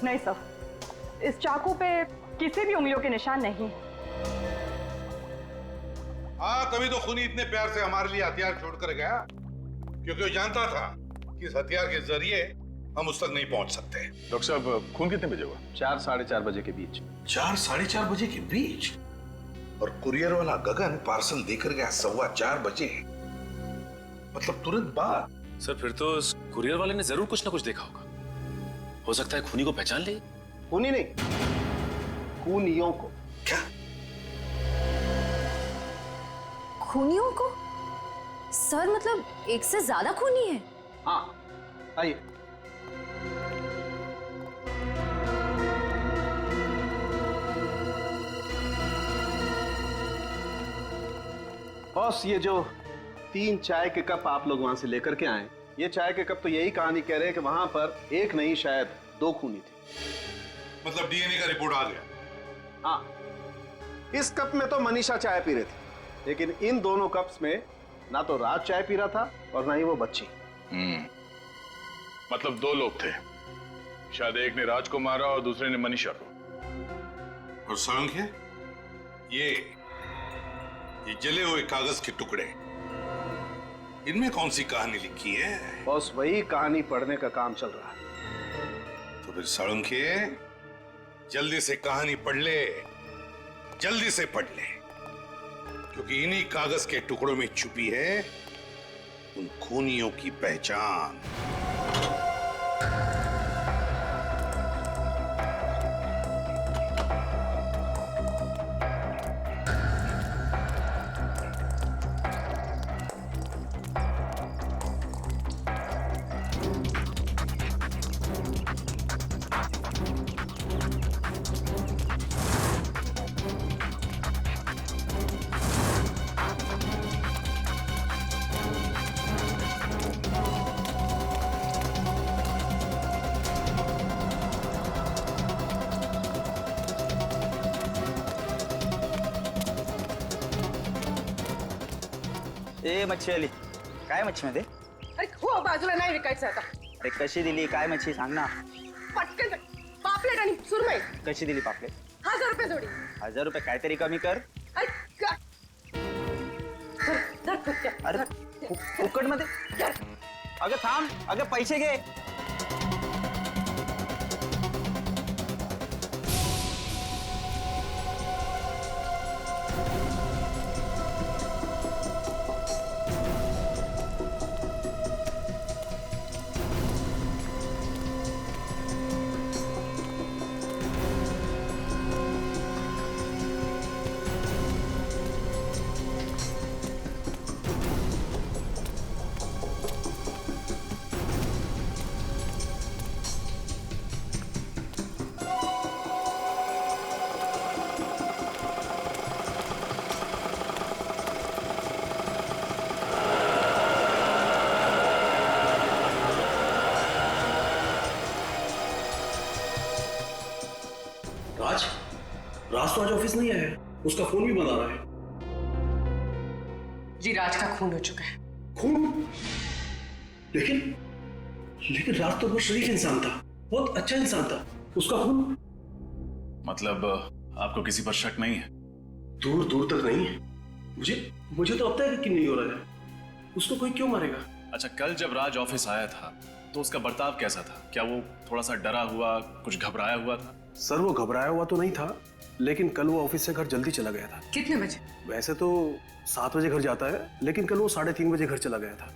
नहीं सर, इस चाकू पे किसी भी उंगलियों के निशान नहीं। हाँ, तभी तो खूनी इतने प्यार से हमारे लिए हथियार छोड़कर गया, क्योंकि वो जानता था कि इस हथियार के जरिए हम उस तक नहीं पहुंच सकते। डॉक्टर साहब, खून कितने बजे हुआ? 4 साढ़े 4 बजे के बीच। 4 साढ़े 4 बजे के बीच? और कुरियर वाला गगन पार्सल देकर गया 4:15 बजे, मतलब तुरंत बाद। सर, फिर तो उस कुरियर वाले ने जरूर कुछ ना कुछ देखा होगा। हो सकता है खूनी को पहचान ले। खूनी नहीं, खूनियों को। क्या? खूनियों को? सर मतलब एक से ज्यादा खूनी है? हाँ, आइए। बॉस, ये जो 3 चाय के कप आप लोग वहां से लेकर के आए, ये चाय के कप तो यही कहानी कह रहे हैं कि वहां पर एक नहीं शायद 2 खूनी थे। मतलब डीएनए का रिपोर्ट आ गया? हाँ, इस कप में तो मनीषा चाय पी रही थी, लेकिन इन दोनों कप्स में ना तो राज चाय पी रहा था और ना ही वो बच्ची। मतलब 2 लोग थे, शायद एक ने राज को मारा और दूसरे ने मनीषा को। और सांख्य, ये जले हुए कागज के टुकड़े, इनमें कौन सी कहानी लिखी है? बॉस, वही कहानी पढ़ने का काम चल रहा है। तो फिर सांख्य, जल्दी से कहानी पढ़ ले, जल्दी से पढ़ ले, क्योंकि इन्हीं कागज के टुकड़ों में छुपी है उन खूनियों की पहचान। ए मच्छी आली, काय मच्छी मध्ये? अरे हो, बाजूला नाही विकायचं आता। अरे कशी दिली, काय मच्छी सांग ना? पटकन पापलेट आणि सुरमई। कशी दिली पापलेट? 1000 रुपये जोडी। 1000 रुपये, काहीतरी कमी कर। अरे धर कुत्त्या। अरे फुकट मध्ये? अगं थांब, अगं पैसे घे। राज तो आज ऑफिस नहीं आया, उसका फोन भी बंद आ रहा है। जी, राज का खून हो चुका है। खून? लेकिन राज तो बहुत शरीफ इंसान था, बहुत अच्छा इंसान था, उसका खून? मतलब आपको किसी पर शक नहीं है? दूर दूर तक नहीं है। मुझे तो अब तक यकीन नहीं हो रहा है, उसको कोई क्यों मारेगा? अच्छा, कल जब राज ऑफिस आया था तो उसका बर्ताव कैसा था? क्या वो थोड़ा सा डरा हुआ, कुछ घबराया हुआ था? सर, वो घबराया हुआ तो नहीं था, लेकिन कल वो ऑफिस से घर जल्दी चला गया था। कितने बजे? वैसे तो 7 बजे घर जाता है, लेकिन कल वो 3:30 बजे घर चला गया था।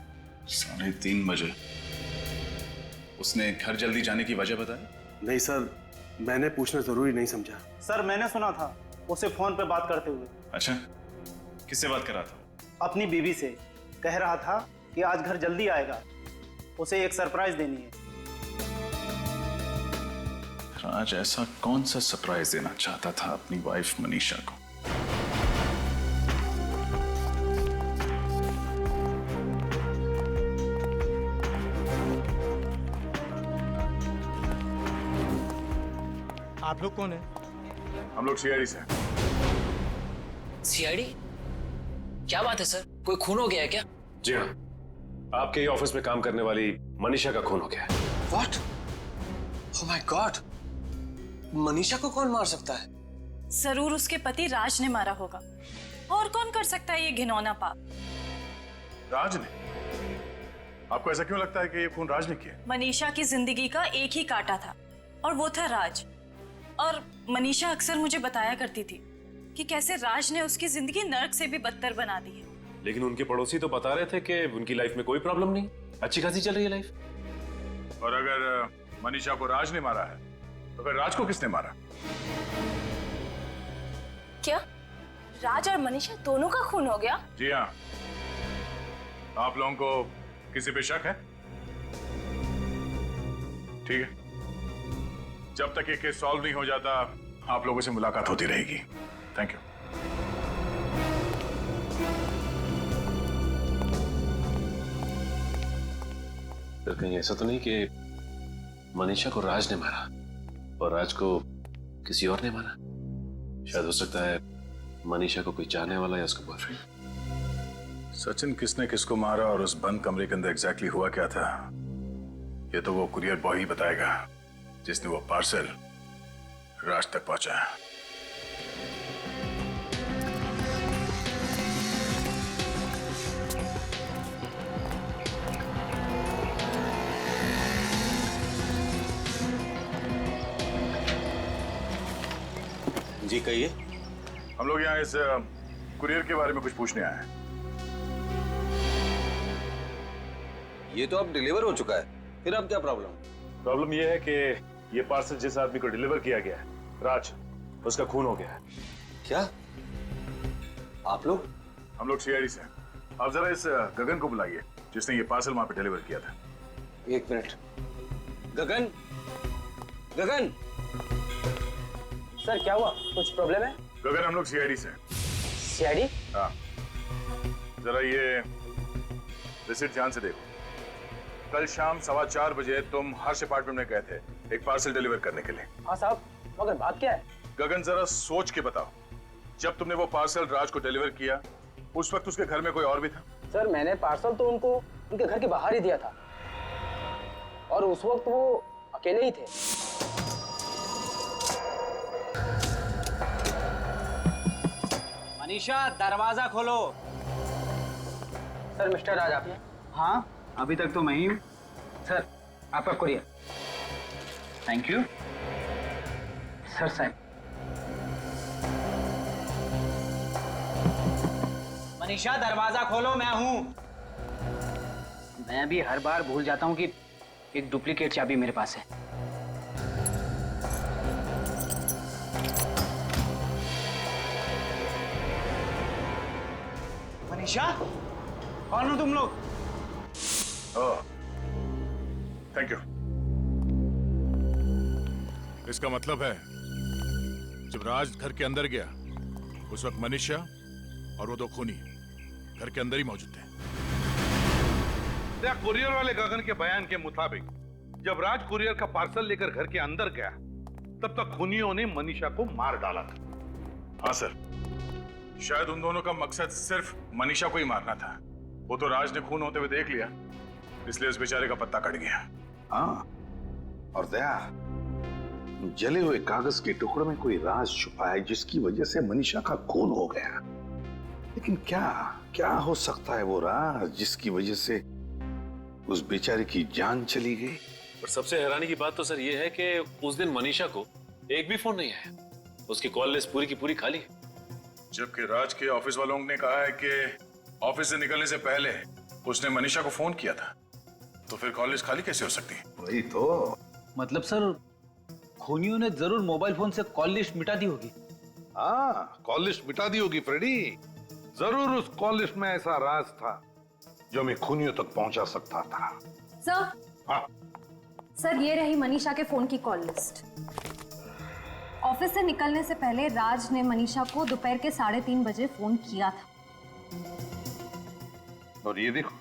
3:30 बजे? उसने घर जल्दी जाने की वजह बताई? नहीं सर, मैंने पूछना जरूरी नहीं समझा। सर, मैंने सुना था उसे फोन पे बात करते हुए। अच्छा, किससे बात कर रहा था? अपनी बीवी से। कह रहा था कि आज घर जल्दी आएगा, उसे एक सरप्राइज देनी है। राज ऐसा कौन सा सरप्राइज देना चाहता था अपनी वाइफ मनीषा को? आप लोग कौन है? हम लोग सीआईडी से। सीआईडी? क्या बात है सर, कोई खून हो गया है क्या? जी हाँ, आपके ही ऑफिस में काम करने वाली मनीषा का खून हो गया है। What? Oh my God! Manisha को कौन मार सकता है? जरूर उसके पति राज ने मारा होगा। और कौन कर सकता है ये घिनौना पाप? राज ने? आपको ऐसा क्यों लगता है कि ये खून राज ने किया? मनीषा की जिंदगी का एक ही कांटा था और वो था राज। और मनीषा अक्सर मुझे बताया करती थी कि कैसे राज ने उसकी जिंदगी नर्क से भी बदतर बना दी है। लेकिन उनके पड़ोसी तो बता रहे थे कि उनकी लाइफ में कोई प्रॉब्लम नहीं, अच्छी खासी चल रही है लाइफ। और अगर मनीषा को राज ने मारा है तो फिर राज को किसने मारा? क्या राज और मनीषा दोनों का खून हो गया? जी हाँ। आप लोगों को किसी पे शक है? ठीक है, जब तक ये केस सॉल्व नहीं हो जाता आप लोगों से मुलाकात होती रहेगी। Thank you. फिर कहीं ऐसा तो नहीं कि मनीषा को राज ने मारा और राज को किसी और ने मारा? शायद हो सकता है मनीषा को कोई चाहने वाला या उसका बॉयफ्रेंड। सचिन किसने किसको मारा और उस बंद कमरे के अंदर एग्जैक्टली हुआ क्या था, ये तो वो कुरियर बॉय ही बताएगा जिसने वो पार्सल राज तक पहुंचाया। जी कहिए। हम लोग यहाँ इस कुरियर के बारे में कुछ पूछने आए हैं। ये तो अब डिलीवर हो चुका है, फिर अब क्या प्रॉब्लम? प्रॉब्लम ये है कि ये पार्सल जिस आदमी को डिलीवर किया गया है राज, उसका खून हो गया है। क्या आप लोग? हम लोग सीआईडी से हैं। आप जरा इस गगन को बुलाइए जिसने ये पार्सल वहां पे डिलीवर किया था। एक मिनट। गगन, गगन। सर क्या हुआ, कुछ प्रॉब्लम है? गगन, हम लोग सीआईडी से हैं। सीआईडी? हाँ, जरा ये रिसीट ध्यान से देखो। कल शाम 4:15 बजे तुम हर्ष अपार्टमेंट में गए थे एक पार्सल डिलीवर करने के लिए। हाँ साहब, मगर बात क्या है? गगन, जरा सोच के बताओ, जब तुमने वो पार्सल राज को डिलीवर किया उस वक्त उसके घर में कोई और भी था? सर मैंने पार्सल तो उनको उनके घर के बाहर ही दिया था और उस वक्त वो अकेले ही थे। मनीषा, दरवाजा खोलो। सर मिस्टर राज आप? हाँ, अभी तक तो मैं ही हूँ। सर आपका कुरियर। Thank you sir. साहब मनीषा, दरवाजा खोलो, मैं हूँ। मैं भी हर बार भूल जाता हूँ कि एक डुप्लीकेट चाबी मेरे पास है। मनीषा, कौन हो तुम लोग? Thank you. इसका मतलब है जब राज घर के अंदर गया उस वक्त मनीषा और वो दो खूनी घर के अंदर ही मौजूद थे। कुरियर वाले गगन के बयान के मुताबिक जब राज कुरियर का पार्सल लेकर घर के अंदर गया तब तक खूनियों ने मनीषा को मार डाला था। हाँ सर, शायद उन दोनों का मकसद सिर्फ मनीषा को ही मारना था। वो तो राज ने खून होते हुए देख लिया, इसलिए उस बेचारे का पत्ता कट गया। हाँ, और दया, जले हुए कागज के टुकड़ों में कोई राज छुपा है जिसकी वजह से मनीषा का खून हो गया। लेकिन क्या क्या हो सकता है वो राज जिसकी वजह से उस बेचारे की जान चली गई? पर सबसे हैरानी की बात तो सर ये है कि उस दिन मनीषा को एक भी फोन नहीं आया। उसकी कॉल लिस्ट पूरी की पूरी खाली है। जबकि राज के ऑफिस वालों ने कहा है कि ऑफिस से निकलने से पहले उसने मनीषा को फोन किया था, तो फिर कॉल लिस्ट खाली कैसे हो सकती है? वही तो। मतलब सर खूनियों ने जरूर मोबाइल फोन से कॉल लिस्ट मिटा दी होगी। हाँ, कॉल लिस्ट मिटा दी होगी फ्रेडी। जरूर उस कॉल लिस्ट में ऐसा राज था जो मैं खूनियों तक पहुंचा सकता था। सर। हाँ सर, ये रही मनीषा के फोन की कॉल लिस्ट। ऑफिस से निकलने से पहले राज ने मनीषा को दोपहर के 3:30 बजे फोन किया था। और ये देखो,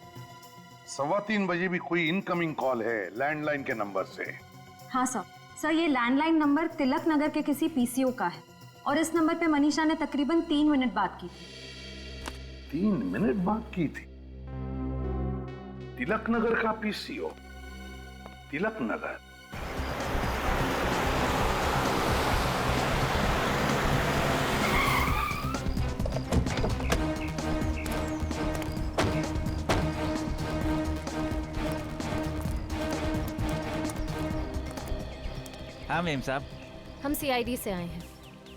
3:15 बजे भी कोई इनकमिंग कॉल है लैंडलाइन के नंबर से। हाँ सर, ये लैंडलाइन नंबर तिलक नगर के किसी पीसीओ का है और इस नंबर पे मनीषा ने तकरीबन 3 मिनट बात की थी। 3 मिनट बात की थी? तिलक नगर का पीसीओ? तिलक नगर? हाँ मेम साहब। हम सीआईडी से आए हैं,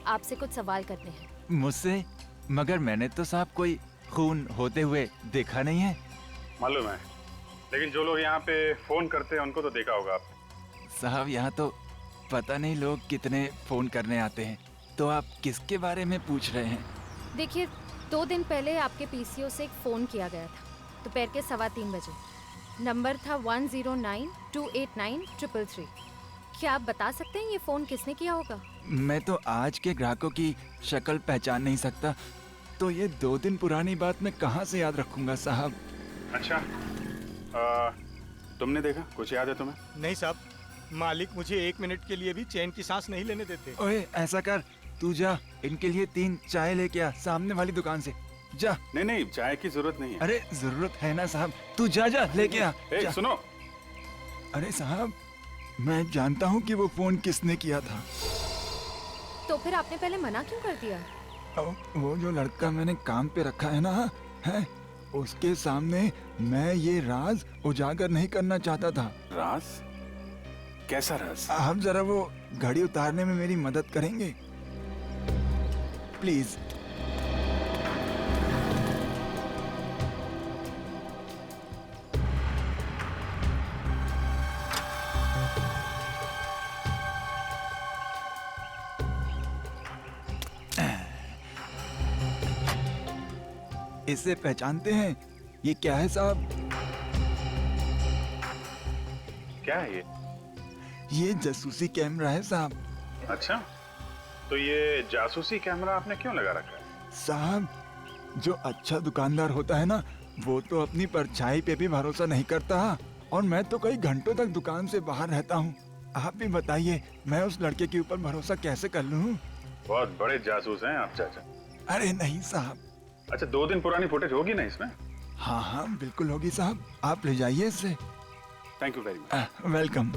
आपसे कुछ सवाल करने हैं। मुझसे? मगर मैंने तो साहब कोई खून होते हुए देखा नहीं है। मालूम है, लेकिन जो लोग यहाँ पे फोन करते हैं उनको तो देखा होगा आप। साहब यहाँ तो पता नहीं लोग कितने फोन करने आते हैं, तो आप किसके बारे में पूछ रहे हैं? देखिए, 2 दिन पहले आपके पीसीओ से एक फ़ोन किया गया था, दोपहर के 3:15 बजे। नंबर था 10928933। क्या आप बता सकते हैं ये फ़ोन किसने किया होगा? मैं तो आज के ग्राहकों की शक्ल पहचान नहीं सकता, तो ये 2 दिन पुरानी बात मैं कहाँ से याद रखूंगा साहब। अच्छा, तुमने देखा? कुछ याद है तुम्हें? नहीं साहब, मालिक मुझे 1 मिनट के लिए भी चैन की सांस नहीं लेने देते। ओए ऐसा कर, तू जा इनके लिए 3 चाय लेके आ सामने वाली दुकान से, जा। नहीं नहीं, चाय की जरूरत नहीं है। अरे जरूरत है ना साहब, तू जा जा लेके आ। जा। सुनो। अरे साहब, मैं जानता हूँ कि वो फोन किसने किया था। तो फिर आपने पहले मना क्यों कर दिया? वो जो लड़का मैंने काम पे रखा है ना, है उसके सामने मैं ये राज उजागर नहीं करना चाहता था। राज? कैसा राज? आप जरा वो घड़ी उतारने में मेरी मदद करेंगे प्लीज? इसे पहचानते हैं? ये क्या है साहब? क्या है ये जासूसी कैमरा है साहब। अच्छा, तो ये जासूसी कैमरा आपने क्यों लगा रखा है? साहब, जो अच्छा दुकानदार होता है ना, वो तो अपनी परछाई पे भी भरोसा नहीं करता, और मैं तो कई घंटों तक दुकान से बाहर रहता हूँ। आप भी बताइए, मैं उस लड़के के ऊपर भरोसा कैसे कर लूँ? बहुत बड़े जासूस हैं आप चाचा। अरे नहीं साहब। अच्छा, 2 दिन पुरानी फुटेज होगी ना इसमें? हाँ हाँ बिल्कुल होगी साहब, आप ले जाइए इसे। Thank you very much. Welcome.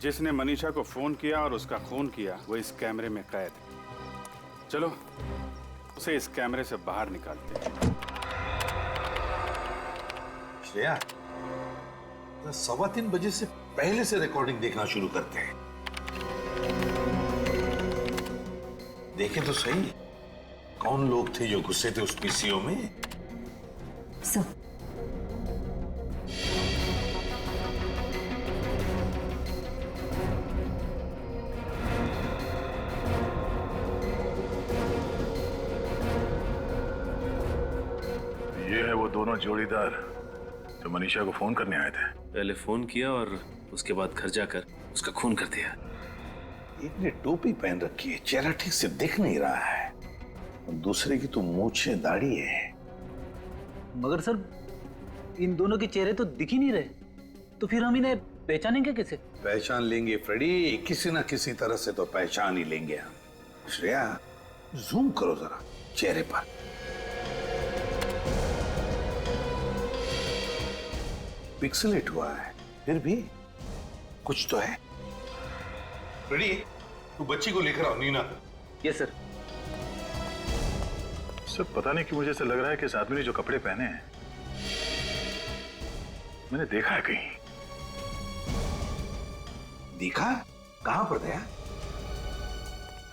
जिसने मनीषा को फोन किया और उसका खून किया, वो इस कैमरे में कैद है। चलो उसे इस कैमरे से बाहर निकालते हैं। श्रेया, 3:15 बजे से पहले से रिकॉर्डिंग देखना शुरू करते हैं। देखें तो सही, कौन लोग थे जो घुसे थे उस पीसीओ में? सब। ये है वो दोनों जोड़ीदार जो मनीषा को फोन करने आए थे। पहले फोन किया और उसके बाद घर जाकर उसका खून कर दिया। एक ने टोपी पहन रखी है, चेहरा ठीक से दिख नहीं रहा है, और दूसरे की तो मूंछें दाढ़ी है। मगर सर, इन दोनों के चेहरे तो दिख ही नहीं रहे, तो फिर हम इन्हें पहचानेंगे कैसे? पहचान लेंगे फ्रेडी, किसी ना किसी तरह से तो पहचान ही लेंगे हम। श्रेया, जूम करो जरा चेहरे पर। पिक्सेलेट हुआ है, फिर भी कुछ तो है। फ्रेडी, तू बच्ची को लेकर आओ। नीना। Yes sir. सर, पता नहीं क्यों मुझे ऐसा लग रहा है कि इस आदमी ने जो कपड़े पहने हैं मैंने देखा है कहीं। देखा? कहां पर गया?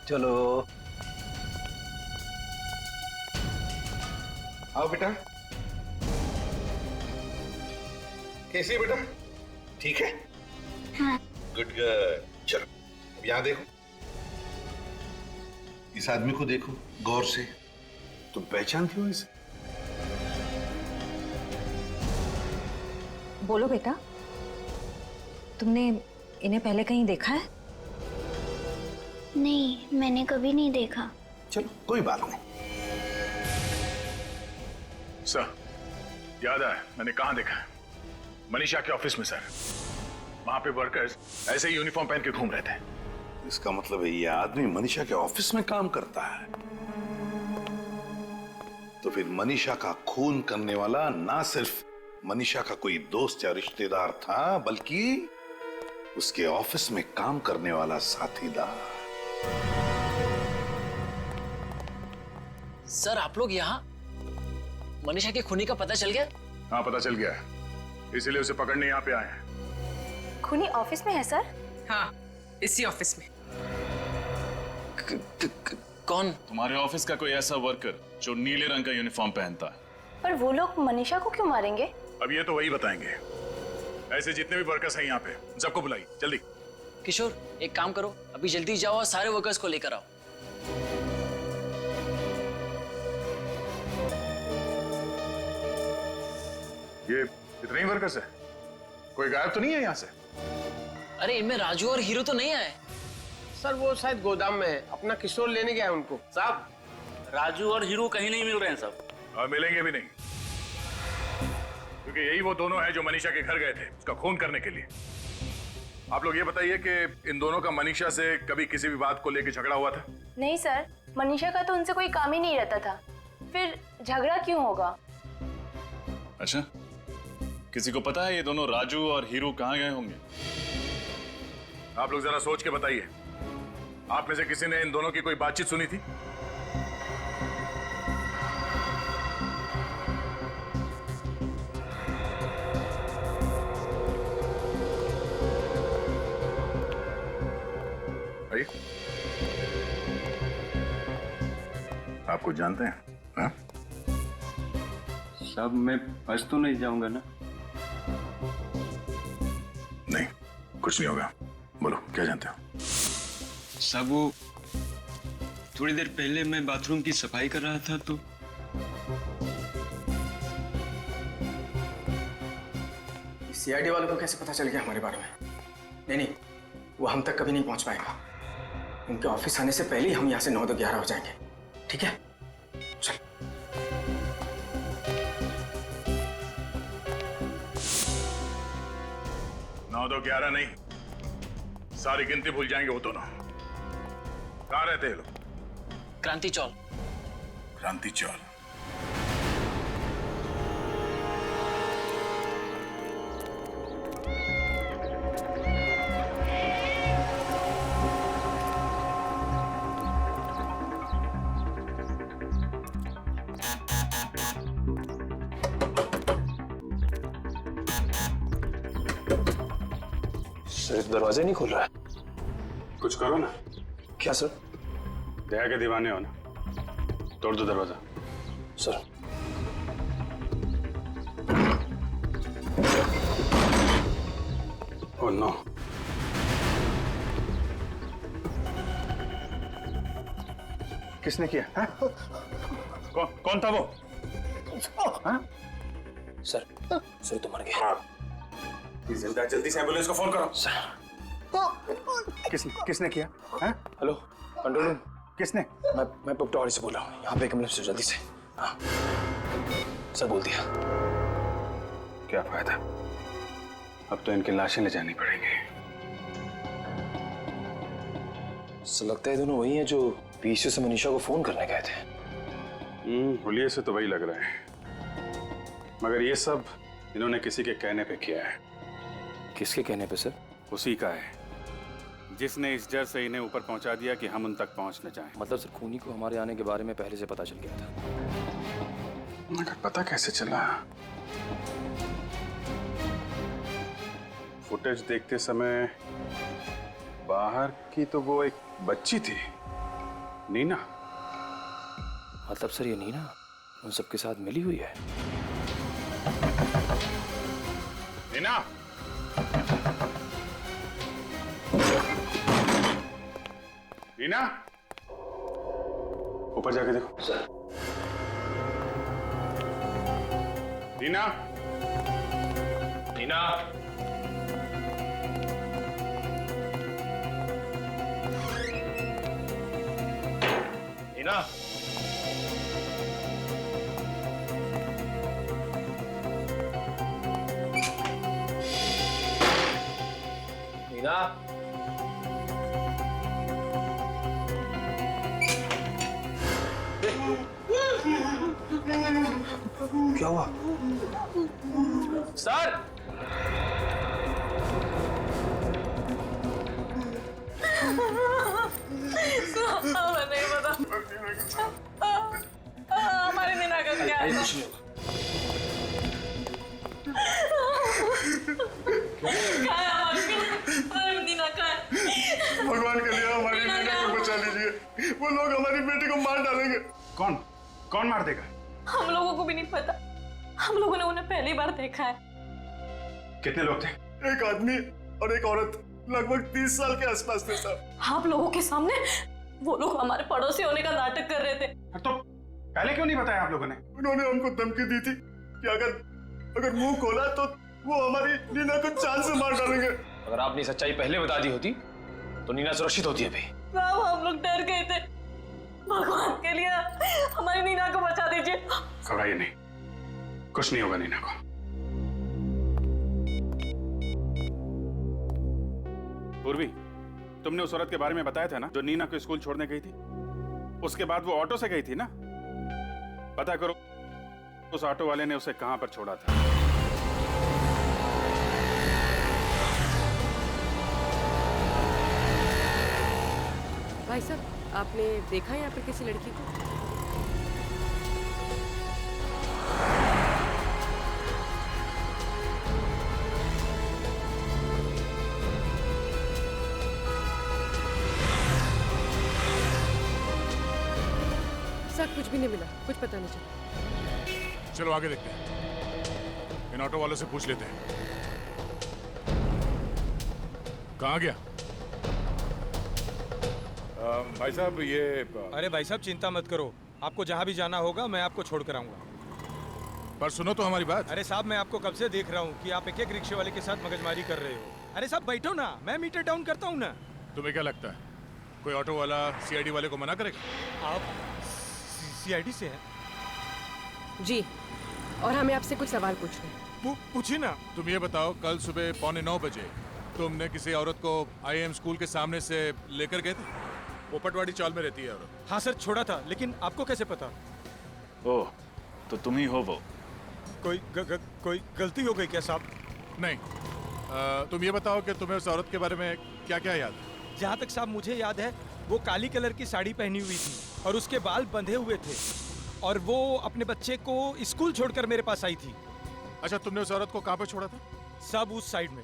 चलो आओ बेटा। कैसी है बेटा? ठीक है? हाँ। Good good. चलो अब यहां देखो, इस आदमी को देखो गौर से। तुम पहचानती हो इसे? बोलो बेटा, तुमने इन्हें पहले कहीं देखा है? नहीं, मैंने कभी नहीं देखा। चलो कोई बात नहीं। सर, याद आया मैंने कहां देखा है? मनीषा के ऑफिस में सर। वहां पे वर्कर्स ऐसे ही यूनिफॉर्म पहन के घूम रहे थे। इसका मतलब है ये आदमी मनीषा के ऑफिस में काम करता है। तो फिर मनीषा का खून करने वाला ना सिर्फ मनीषा का कोई दोस्त या रिश्तेदार था, बल्कि उसके ऑफिस में काम करने वाला साथीदार। सर, आप लोग यहाँ? मनीषा के खूनी का पता चल गया? हाँ, पता चल गया है, इसीलिए उसे पकड़ने यहाँ पे आए हैं। खूनी ऑफिस में है सर? हाँ, इसी ऑफिस में। कौन? तुम्हारे ऑफिस का कोई ऐसा वर्कर जो नीले रंग का यूनिफॉर्म पहनता है। पर वो लोग मनीषा को क्यों मारेंगे? अब ये तो वही बताएंगे। ऐसे जितने भी वर्कर्स हैं यहाँ पे सबको बुलाइए जल्दी। किशोर, एक काम करो, अभी जल्दी जाओ और सारे वर्कर्स को लेकर आओ। ये इतने ही वर्कर्स है? कोई गायब तो नहीं है यहाँ से? अरे इनमें राजू और हीरो तो नहीं आए। सर वो शायद गोदाम में है, अपना किशोर लेने गया है उनको। साहब, राजू और हीरो कहीं नहीं मिल रहे हैं साहब। और मिलेंगे भी नहीं, क्योंकि यही वो दोनों हैं जो मनीषा के घर गए थे उसका खून करने के लिए। आप लोग ये बताइए कि इन दोनों का मनीषा से कभी किसी भी बात को लेकर झगड़ा हुआ था? नहीं सर, मनीषा का तो उनसे कोई काम ही नहीं रहता था, फिर झगड़ा क्यों होगा? अच्छा, किसी को पता है ये दोनों राजू और हीरू कहाँ गए होंगे? आप लोग जरा सोच के बताइए, आप में से किसी ने इन दोनों की कोई बातचीत सुनी थी? भाई, आप कुछ जानते हैं? हाँ? साहब मैं फंस तो नहीं जाऊंगा ना? नहीं, कुछ नहीं होगा। बोलो, क्या जानते हो? साहब वो थोड़ी देर पहले मैं बाथरूम की सफाई कर रहा था तो सीआईडी वालों को कैसे पता चल गया हमारे बारे में? नहीं, वो हम तक कभी नहीं पहुंच पाएगा। उनके ऑफिस आने से पहले ही हम यहाँ से 9 to 11 हो जाएंगे। ठीक है, चल। नौ तो 11 नहीं, सारी गिनती भूल जाएंगे वो दोनों। कहाँ रहते हैं लोग? क्रांति चौल। क्रांति चौल। सर दरवाजा नहीं खुल रहा है। कुछ करो ना। क्या सर? दया के दीवाने हो ना, तोड़ दो दरवाजा। सर ओह नो, किसने किया? कौन था वो? सर तो मर गया। जल्दी से एम्बुलेंस को फोन करो। सर किसने किया? Hello control room. किसने? मैं पटवारी से बोल रहा हूँ, यहाँ पे एक एम्बुलेंस से जल्दी से। हाँ सर बोल दिया। क्या फायदा, अब तो इनकी लाशें ले जानी पड़ेंगी। सर लगता है दोनों वही हैं जो पीछे से मनीषा को फोन करने गए थे। हुलिये से तो वही लग रहा है, मगर ये सब इन्होंने किसी के कहने पे किया है। किसके कहने पे सर? उसी का है जिसने इस जड़ से इन्हें ऊपर पहुंचा दिया कि हम उन तक पहुंच न जाएं। मतलब सर खूनी को हमारे आने के बारे में पहले से पता चल गया था। मगर पता कैसे चला? फुटेज देखते समय बाहर की तो वो एक बच्ची थी, नीना। मतलब सर ये नीना उन सबके साथ मिली हुई है? नीना, नीना, ऊपर जाके देखो। सर नीना, नीना, नीना, नीना, क्या हुआ? सर नहीं पता हमारे नीना का क्या है? कुछ नहीं होगा। नीना का वो लोग हमारी बेटी को मार डालेंगे। कौन कौन मार देगा? हम लोगों को भी नहीं पता, हम लोगों ने उन्हें पहली बार देखा है। कितने लोग थे? एक आदमी और एक औरत, लगभग 30 साल के आसपास थे साहब। आप लोगों के सामने वो लोग हमारे पड़ोसी होने का नाटक कर रहे थे। तो पहले क्यों नहीं बताया आप लोगों ने? उन्होंने हमको धमकी दी थी कि अगर मुंह खोला तो वो हमारी नीना को जान से मार डालेंगे। अगर आपने सच्चाई पहले बता दी होती तो नीना सुरक्षित होती अभी। बाबू हम लोग डर गए थे, भगवान के लिए हमारी नीना को बचा दीजिए। घबराइए नहीं, कुछ नहीं होगा नीना को। पूर्वी, तुमने उस औरत के बारे में बताया था ना जो नीना को स्कूल छोड़ने गई थी? उसके बाद वो ऑटो से गई थी ना? पता करो उस ऑटो वाले ने उसे कहां पर छोड़ा था। भाई साहब, आपने देखा यहाँ पर किसी लड़की को? सर कुछ भी नहीं मिला, कुछ पता नहीं चला। चलो आगे देखते हैं, इन ऑटो वालों से पूछ लेते हैं। कहाँ गया? भाई साहब ये अरे भाई साहब चिंता मत करो, आपको जहाँ भी जाना होगा मैं आपको छोड़ कर आऊंगा। पर सुनो तो हमारी बात। अरे साहब मैं आपको कब से देख रहा हूँ कि आप एक एक रिक्शे वाले के साथ मगजमारी कर रहे हो। अरे साहब बैठो ना, मैं मीटर डाउन करता हूँ ना। तुम्हें क्या लगता है कोई ऑटो वाला सीआईडी वाले को मना करेगा? आप सीआईडी से हैं? जी, और हमें आपसे कुछ सवाल पूछने हैं। पूछिए ना। तुम ये बताओ, कल सुबह 8:45 बजे तुमने किसी औरत को IIM स्कूल के सामने से लेकर गए थे? वो पटवाड़ी चाल में रहती है औरत। हाँ सर, छोड़ा था, लेकिन आपको कैसे पता? ओह, तो तुम ही हो वो। कोई गलती हो गई क्या साहब? नहीं, तुम ये बताओ कि तुम्हें उस औरत के बारे में क्या क्या याद है? जहाँ तक साहब मुझे याद है, वो काली कलर की साड़ी पहनी हुई थी और उसके बाल बंधे हुए थे, और वो अपने बच्चे को स्कूल छोड़कर मेरे पास आई थी। अच्छा, तुमने उस औरत को कहाँ पे छोड़ा था? सब उस साइड में।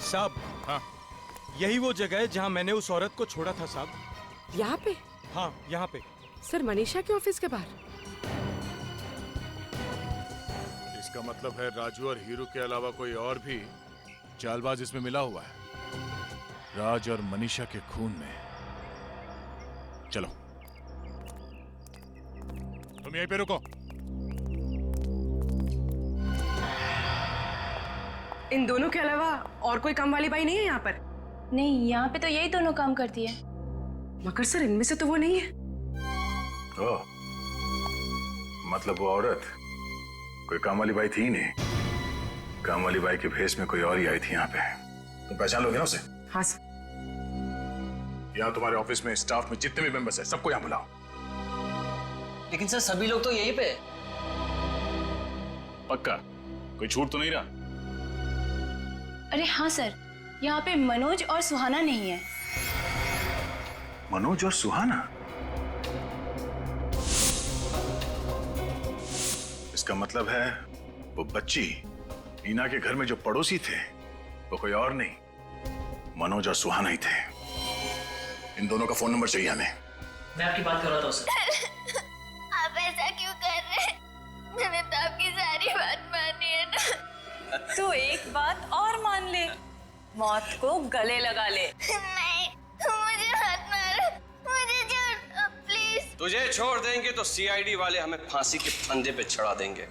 साहब, हाँ, यही वो जगह है जहाँ मैंने उस औरत को छोड़ा था साहब। यहाँ पे? हाँ, यहाँ पे। सर मनीषा के ऑफिस के बाहर? इसका मतलब है राजू और हीरू के अलावा कोई और भी चालबाज इसमें मिला हुआ है, राज और मनीषा के खून में। चलो तुम यहीं पे रुको। इन दोनों के अलावा और कोई काम वाली बाई नहीं है यहाँ पर? नहीं, यहाँ पे तो यही दोनों काम करती है। मगर सर इनमें से तो वो नहीं है। ओह, मतलब वो औरत कोई काम वाली बाई थी ही नहीं, काम वाली बाई के भेष में कोई और ही आई थी यहाँ पे। तुम पहचान लोगे ना उसे? हाँ सर। यहाँ तुम्हारे ऑफिस में स्टाफ में जितने भी मेंबर्स हैं सबको यहाँ बुलाओ। लेकिन सर सभी लोग तो यहीं पे। पक्का कोई छूट तो नहीं रहा? अरे हाँ सर, यहाँ पे मनोज और सुहाना नहीं है। मनोज और सुहाना? इसका मतलब है वो बच्ची नीना के घर में जो पड़ोसी थे वो कोई और नहीं, मनोज और सुहाना ही थे। इन दोनों का फोन नंबर चाहिए हमें। मैं आपकी बात कर रहा था उससे। आप ऐसा क्यों कर रहे हैं? मैंने तो आपकी सारी बात मानी है ना। तो एक बात और मान ले, मौत को गले लगा ले। नहीं, मुझे मत मारो, मुझे छोड़ दो प्लीज। तुझे छोड़ देंगे तो सीआईडी वाले हमें फांसी के फंदे पे चढ़ा देंगे।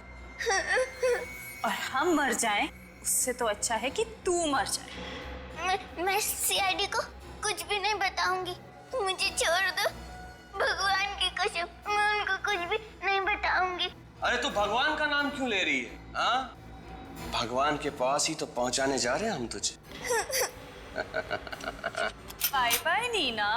और हम मर जाएं, उससे तो अच्छा है कि तू मर जाए। मैं सीआईडी को कुछ भी नहीं बताऊंगी, मुझे छोड़ दो। भगवान की कसम, मैं उनको कुछ भी नहीं बताऊंगी। अरे तू भगवान का नाम क्यों ले रही है? हाँ, भगवान के पास ही तो पहुंचाने जा रहे हैं हम तुझे। Bye bye Neena.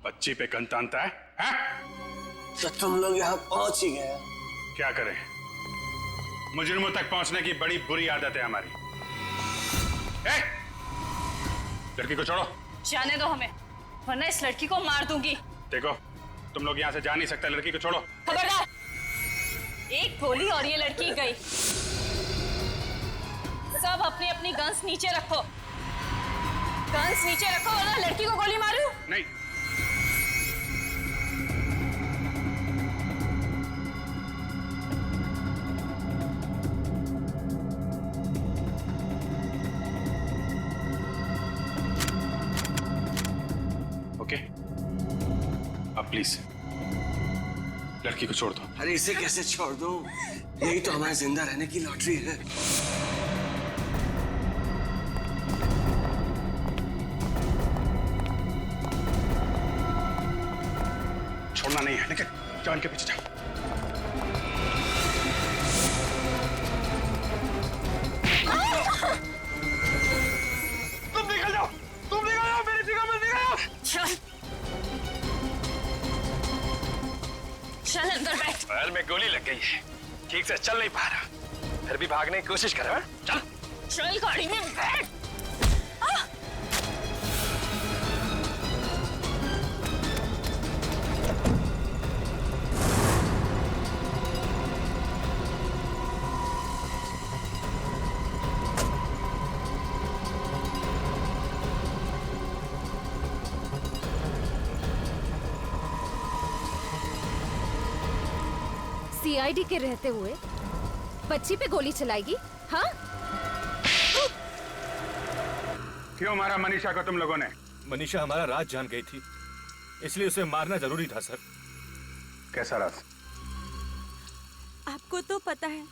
बच्ची पे गन तानता है, हैं? तो तुम लोग यहाँ पहुंच ही गए। क्या करें, मुजरिमों तक पहुंचने की बड़ी बुरी आदत है हमारी। लड़की को छोड़ो। जाने दो हमें, वरना इस लड़की को मार दूंगी। देखो, तुम लोग यहाँ से जा नहीं सकते, लड़की को छोड़ो। खबरदार, एक गोली और ये लड़की गई। सब अपनी अपनी गन्स नीचे रखो, गन्स नीचे रखो, वरना लड़की को गोली मारूं। नहीं। ओके, अब प्लीज लड़की को छोड़ दो। अरे इसे कैसे छोड़ दूं? यही तो हमारे जिंदा रहने की लॉटरी है। छोड़ना नहीं है, लेकिन जान के पीछे जाओ। तुम निकल जाओ, तुम निकल जाओ, मेरी जगह में निकल जाओ। चल अंदर बैठ। पैर में गोली लग गई है, ठीक से चल नहीं पा रहा, फिर भी भागने की कोशिश कर रहा है। चल चल गाड़ी में बैठ। सीआईडी के रहते हुए बच्ची पे गोली चलाएगी? हाँ? क्यों मारा मनीषा को तुम लोगों ने? मनीषा हमारा राज जान गई थी, इसलिए उसे मारना जरूरी था सर। कैसा राज? आपको तो पता है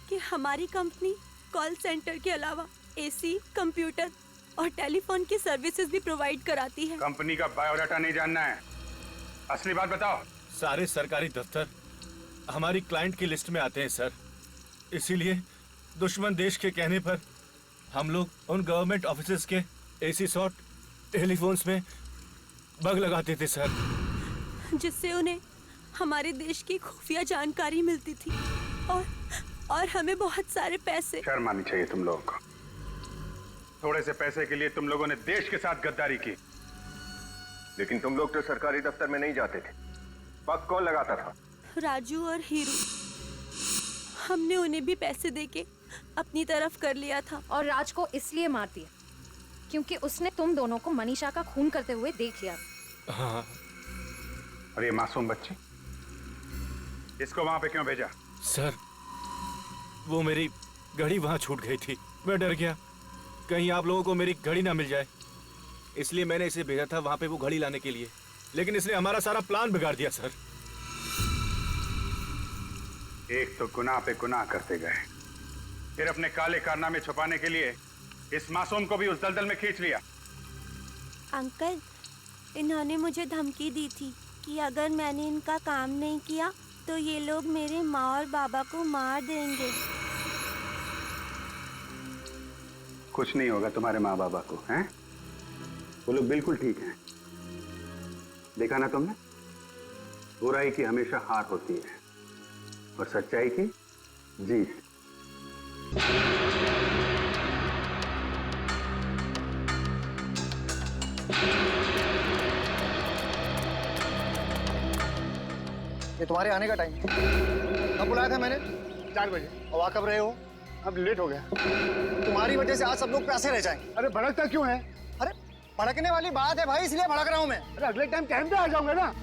कि हमारी कंपनी कॉल सेंटर के अलावा एसी, कंप्यूटर और टेलीफोन की सर्विसेज भी प्रोवाइड कराती है। कंपनी का बायोडाटा नहीं जानना है, असली बात बताओ। सारे सरकारी दफ्तर हमारी क्लाइंट की लिस्ट में आते हैं सर, इसीलिए दुश्मन देश के कहने पर हम लोग उन गवर्नमेंट ऑफिसेज के एसी शॉट टेलीफोन्स में बग लगाते थे सर, जिससे उन्हें हमारे देश की खुफिया जानकारी मिलती थी और हमें बहुत सारे पैसे। शर्म आनी चाहिए तुम लोगों को। थोड़े से पैसे के लिए तुम लोगों ने देश के साथ गद्दारी की। लेकिन तुम लोग तो सरकारी दफ्तर में नहीं जाते थे, बग कौन लगाता था? राजू और हीरू। हमने उन्हें भी पैसे देके अपनी तरफ कर लिया था। और राज को इसलिए मार दिया क्योंकि उसने तुम दोनों को मनीषा का खून करते हुए देख लिया। हाँ। और ये मासूम बच्ची, इसको वहां पे क्यों भेजा? सर, वो मेरी घड़ी वहां छूट गई थी, मैं डर गया कहीं आप लोगों को मेरी घड़ी ना मिल जाए, इसलिए मैंने इसे भेजा था वहां पे वो घड़ी लाने के लिए, लेकिन इसने हमारा सारा प्लान बिगाड़ दिया सर। एक तो गुनाह पे गुनाह करते गए, फिर अपने काले कारनामे छुपाने के लिए इस मासूम को भी उस दलदल में खींच लिया। अंकल, इन्होंने मुझे धमकी दी थी कि अगर मैंने इनका काम नहीं किया तो ये लोग मेरे माँ और बाबा को मार देंगे। कुछ नहीं होगा तुम्हारे माँ बाबा को, हैं? वो लोग बिल्कुल ठीक हैं। देखा ना तुमने, बुराई की हमेशा हार होती है और सच्चाई की जीत। ये तुम्हारे आने का टाइम है। कब बुलाया था मैंने? 4 बजे। और आ कब रहे हो? अब लेट हो गया। तुम्हारी वजह से आज सब लोग प्यासे रह जाएंगे। अरे भड़कता क्यों है? अरे भड़कने वाली बात है भाई, इसलिए भड़क रहा हूँ मैं। अरे अगले टाइम पे आ जाऊंगा ना।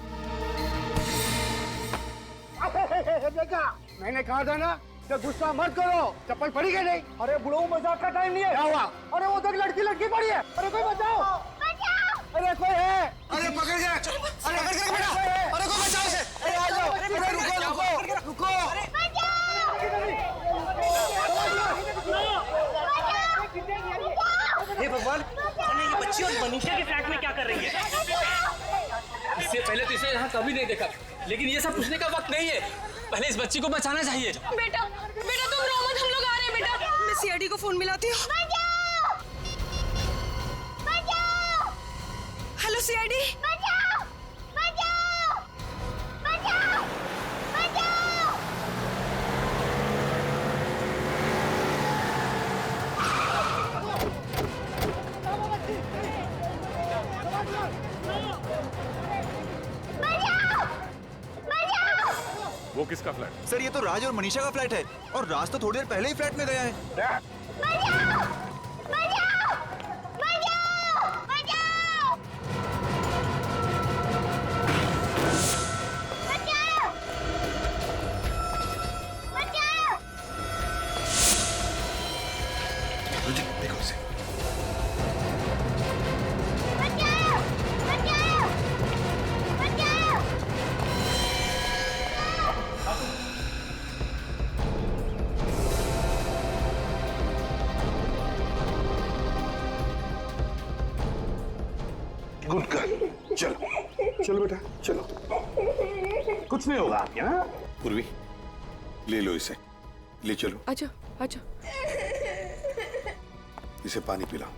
देखा, मैंने कहा था ना कि गुस्सा मत करो। चप्पल पड़ी गई नहीं? अरे बुढ़ो, मजाक का टाइम नहीं है। क्या हुआ? अरे वो तक लड़की पड़ी है। अरे कोई बचाओ, अरे कोई है। अरे पकड़ गया, अरे पकड़ गया बेटा। अरे कोई बचाओ से। अरे आ जाओ। अरे रुको। हे भगवान, ये बच्ची और मनीषा के फ्लैट में क्या कर रही है? इससे पहले तो इसे यहाँ कभी नहीं देखा, लेकिन ये सब पूछने का वक्त नहीं है। पहले इस बच्ची को बचाना चाहिए। बेटा तुम रो मत, हम लोग आ रहे हैं बेटा। मैं सीआईडी को फोन मिलाती हूँ। Hello CID. वो किसका फ्लैट? सर ये तो राज और मनीषा का फ्लैट है और राज तो थोड़ी देर पहले ही फ्लैट में गया है। बचाओ! बचाओ! बचाओ! बचाओ! बचाओ! बचाओ! रुचि देखो इसे। बचाओ! बचाओ! बचाओ! गुड गर्ल, चलो चलो बेटा चलो, कुछ नहीं होगा आपके। हाँ पूर्वी, ले लो इसे, ले चलो। अच्छा अच्छा, इसे पानी पिलाओ।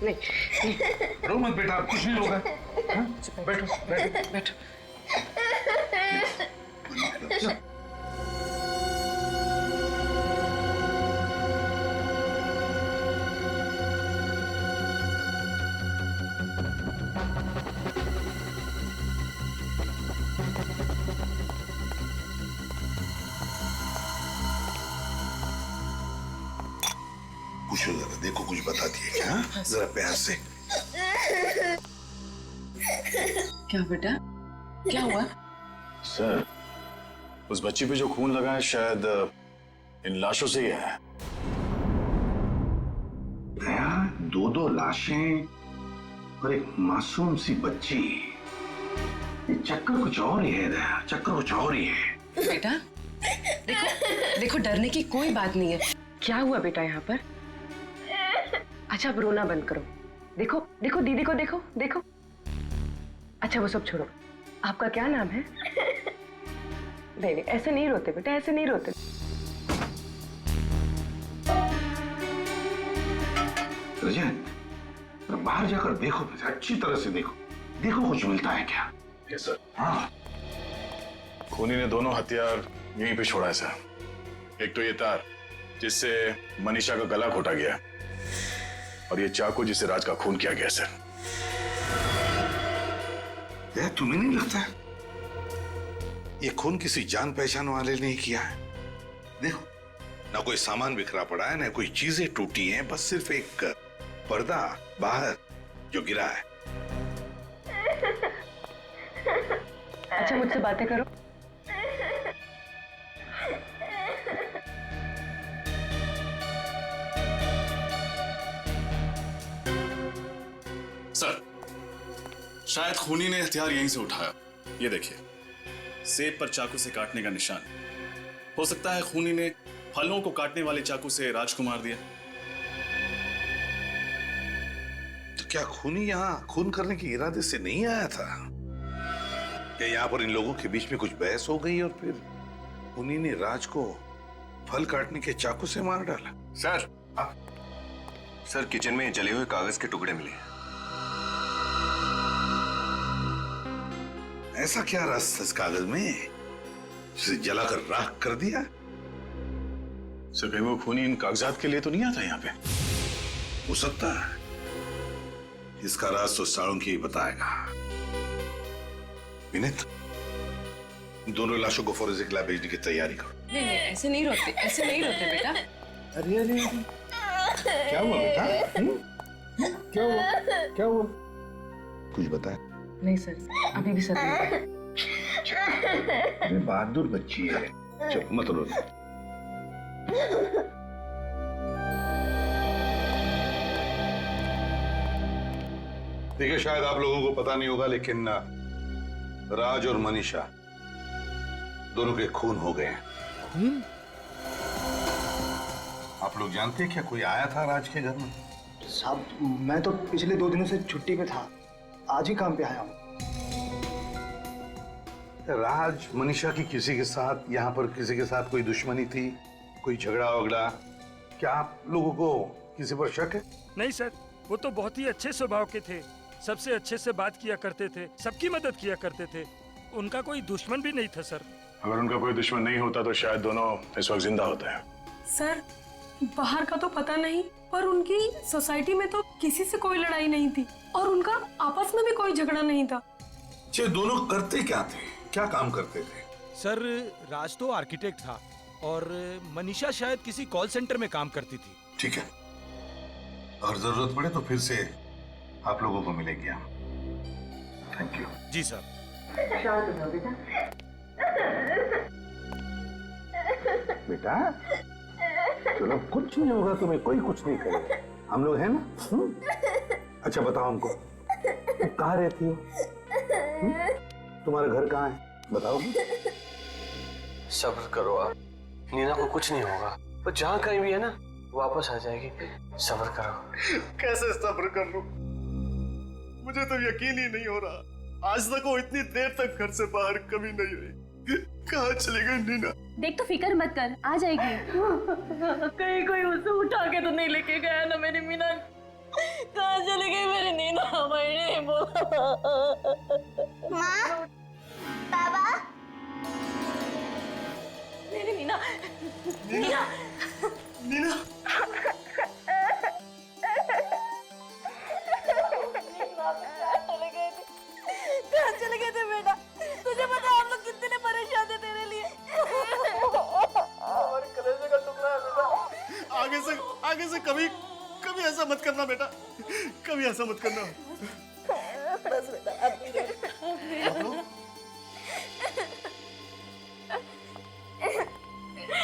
नहीं रो मत बेटा, कुछ नहीं होगा। हाँ? बैठो बैठो बैठो। पूछो जरा, देखो कुछ बता दिए क्या? हाँ? जरा प्यार से। क्या बेटा, क्या हुआ? सर, उस बच्ची पे जो खून लगा है शायद इन लाशों से ही है। दया, दो लाशें और एक मासूम सी बच्ची, ये चक्कर कुछ और ही है दया, चक्कर कुछ और ही है। बेटा देखो देखो, डरने की कोई बात नहीं है। क्या हुआ बेटा यहाँ पर? अच्छा अब रोना बंद करो। देखो देखो दीदी को देखो देखो। अच्छा वो सब छोड़ो, आपका क्या नाम है? नहीं नहीं, ऐसे नहीं रोते बेटा, ऐसे नहीं रोते। रजत, बाहर जाकर देखो, अच्छी तरह से देखो, देखो कुछ मिलता है क्या? Yes sir. हाँ, खूनी ने दोनों हथियार यहीं पे छोड़ा है सर। एक तो ये तार जिससे मनीषा का गला घोटा गया, और ये चाकू जिससे राज का खून किया गया सर। यार तुम्हें नहीं लगता ये खून किसी जान पहचान वाले ने किया है? देखो, ना कोई सामान बिखरा पड़ा है, ना कोई चीजें टूटी हैं, बस सिर्फ एक पर्दा बाहर जो गिरा है। अच्छा मुझसे बातें करो। सर, शायद खूनी ने हथियार यहीं से उठाया। ये देखिए, सेब पर चाकू से काटने का निशान। हो सकता है खूनी ने फलों को काटने वाले चाकू से राज को मार दिया। तो क्या खूनी यहाँ खून करने के इरादे से नहीं आया था? क्या यहाँ पर इन लोगों के बीच में कुछ बहस हो गई और फिर खूनी ने राज को फल काटने के चाकू से मार डाला? सर, सर किचन में जले हुए कागज के टुकड़े मिले। ऐसा क्या रस था इस कागज में जिसे जलाकर राख कर दिया? सर कहीं वो खूनी इन कागजात के लिए तो नहीं आता यहाँ पे? हो सकता है, इसका राज तो साळुंकी ही बताएगा। विनीत, दोनों लाशों को फोरेंसिक लैब भेजने की तैयारी करो। नहीं नहीं, ऐसे नहीं रोते, ऐसे नहीं रोते बेटा। अरे अरे, क्या हुआ बेटा? क्या हुआ? क्या हुआ? कुछ बताए? नहीं सर, अभी भी सर नहीं। अरे बहादुर बच्ची है, चलो मत रो। देखिए, शायद आप लोगों को पता नहीं होगा, लेकिन राज और मनीषा दोनों के खून हो गए हैं। खून? आप लोग जानते हैं क्या कोई आया था राज के घर में? साहब, मैं तो पिछले 2 दिनों से छुट्टी पे था, आज ही काम पे आया हूँ। राज मनीषा की किसी के साथ, यहाँ पर किसी के साथ कोई दुश्मनी थी, कोई झगड़ा वगड़ा? क्या आप लोगों को किसी पर शक है? नहीं सर, वो तो बहुत ही अच्छे स्वभाव के थे, सबसे अच्छे से बात किया करते थे, सबकी मदद किया करते थे, उनका कोई दुश्मन भी नहीं था सर। अगर उनका कोई दुश्मन नहीं होता तो शायद दोनों इस वक्त जिंदा होते हैं। सर, बाहर का तो पता नहीं, पर उनकी सोसाइटी में तो किसी से कोई लड़ाई नहीं थी और उनका आपस में भी कोई झगड़ा नहीं था। ये दोनों करते क्या थे, क्या काम करते थे? सर राज तो आर्किटेक्ट था और मनीषा शायद किसी कॉल सेंटर में काम करती थी। ठीक है, अगर जरूरत पड़े तो फिर से आप लोगों को मिलेंगे हम। Thank you. जी सर। बेटा चलो, कुछ नहीं होगा तुम्हें, कोई कुछ नहीं करेगा, हम लोग हैं ना। अच्छा बताओ हमको, तुम कहाँ रहती हो? तुम्हारा घर कहाँ है, बताओगी? सब्र करो आप, नीना को कुछ नहीं होगा, वो जहाँ कहीं भी है ना वापस आ जाएगी। सब्र करो। कैसे सब्र कर लूं? मुझे तो यकीन ही नहीं हो रहा, आज तक वो इतनी देर तक घर से बाहर कभी नहीं हुई। कहाँ चली गई नीना? देख तो फिक्र मत कर, आ जाएगी। कहीं कोई उसे उठा के तो नहीं लेके गया ना मेरी मीना? कहाँ चली गई मेरी नीना? मैंने बोला। माँ, बाबा, मेरी मीना, मीना, नीना, कहाँ चले गए थे बेटा? तुझे पता हम लोग कितने परेशान थे तेरे लिए। हमारे कलेजे का टुकड़ा है बेटा। आगे से कभी ऐसा मत करना बेटा, कभी ऐसा मत करना। बस बेटा, अब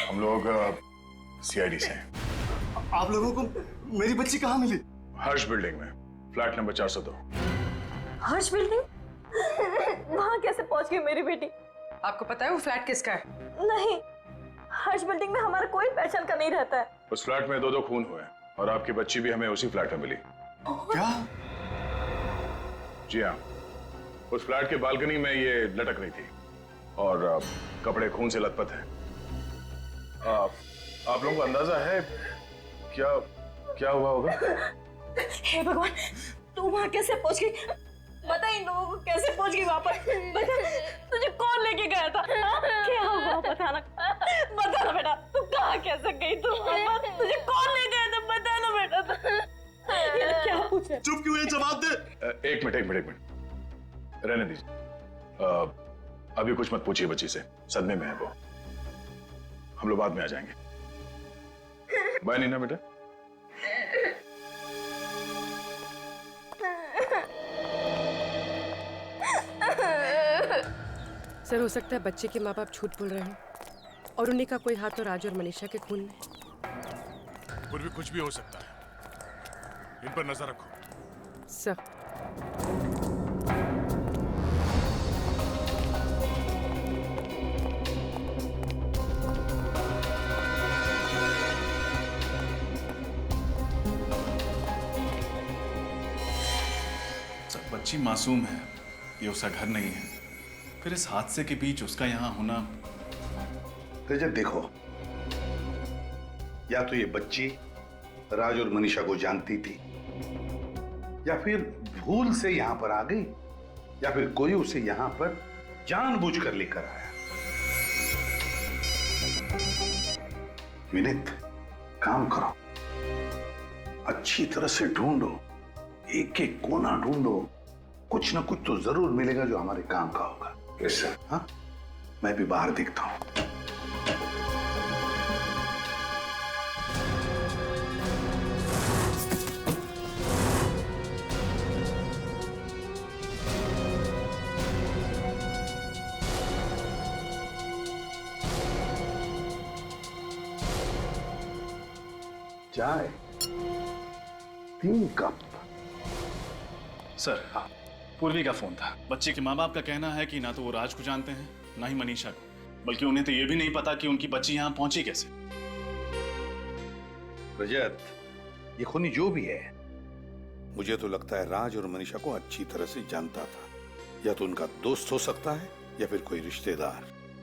हम लोग सीआईडी से हैं। आप लोगों को मेरी बच्ची कहाँ मिली? हर्ष बिल्डिंग में, फ्लैट नंबर 402। हर्ष बिल्डिंग? वहाँ कैसे पहुँच गई मेरी बेटी? आपको पता है वो फ्लैट किसका है? नहीं, हर्ष बिल्डिंग में हमारा कोई पहचान का नहीं रहता है। उस फ्लैट में 2 खून हुए और आपकी बच्ची भी हमें उसी फ्लैट में मिली। क्या? जी हाँ, उस फ्लैट के बालकनी में ये लटक रही थी और कपड़े खून से लथपथ हैं। आप लोगों को अंदाजा है क्या हुआ होगा? हे भगवान, तू वहाँ कैसे पहुँच गई? बता इन लोगों को कैसे पहुँच गई वहाँ पर? बता, तुझे कौन लेके गया था? क्या हुआ बताना बेटा, तू कहाँ कैसे गई? तुझे कौन ले गया था? बता ना बेटा। क्या पूछे? चुप क्यों है? जवाब दे। एक मिनट रहने दीजिए। अभी कुछ मत पूछिए बच्ची से, सदमे में है वो। हम लोग बाद में आ जाएंगे। बाय नीना बेटा। सर हो सकता है बच्चे के माँ बाप झूठ बोल रहे हो और उन्हीं का कोई हाथ तो राज और मनीषा के खून में। कुछ भी हो सकता है, इन पर नजर रखो। सर बच्ची मासूम है, ये उसका घर नहीं है, फिर इस हादसे के बीच उसका यहाँ होना। रजत देखो, या तो ये बच्ची राज और मनीषा को जानती थी, या फिर भूल से यहां पर आ गई, या फिर कोई उसे यहां पर जानबूझकर लेकर आया। विनीत, काम करो, अच्छी तरह से ढूंढो, एक एक कोना ढूंढो, कुछ ना कुछ तो जरूर मिलेगा जो हमारे काम का होगा। Yes sir. हाँ, मैं भी बाहर देखता हूं। चाय 3 कप। सर हाँ, पूर्वी का फोन था। बच्चे के माँ बाप का कहना है कि ना तो वो राज को जानते हैं ना ही मनीषा को, बल्कि उन्हें तो ये भी नहीं पता कि उनकी बच्ची यहाँ पहुंची कैसे। रजत, ये खूनी जो भी है, मुझे तो लगता है राज और मनीषा को अच्छी तरह से जानता था। या तो उनका दोस्त हो सकता है या फिर कोई रिश्तेदार।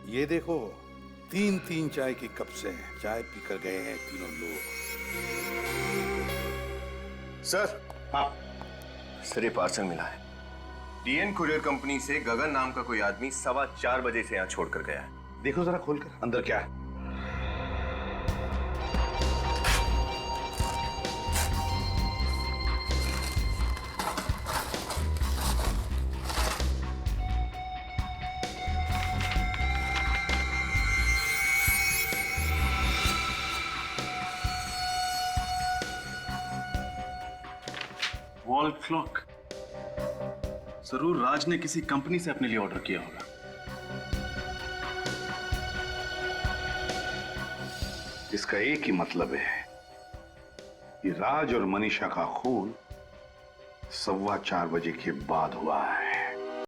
ये देखो, 3-3 चाय के कप से चाय पीकर गए हैं तीनों लोग। सर, हाँ सर, ये पार्सल मिला है। डीएन कुरियर कंपनी से गगन नाम का कोई आदमी 4:15 बजे से यहाँ छोड़कर गया है। देखो जरा खोलकर, अंदर क्या है। Wall clock. जरूर राज ने किसी कंपनी से अपने लिए ऑर्डर किया होगा। इसका एक ही मतलब है कि राज और मनीषा का खून 4:15 बजे के बाद हुआ है।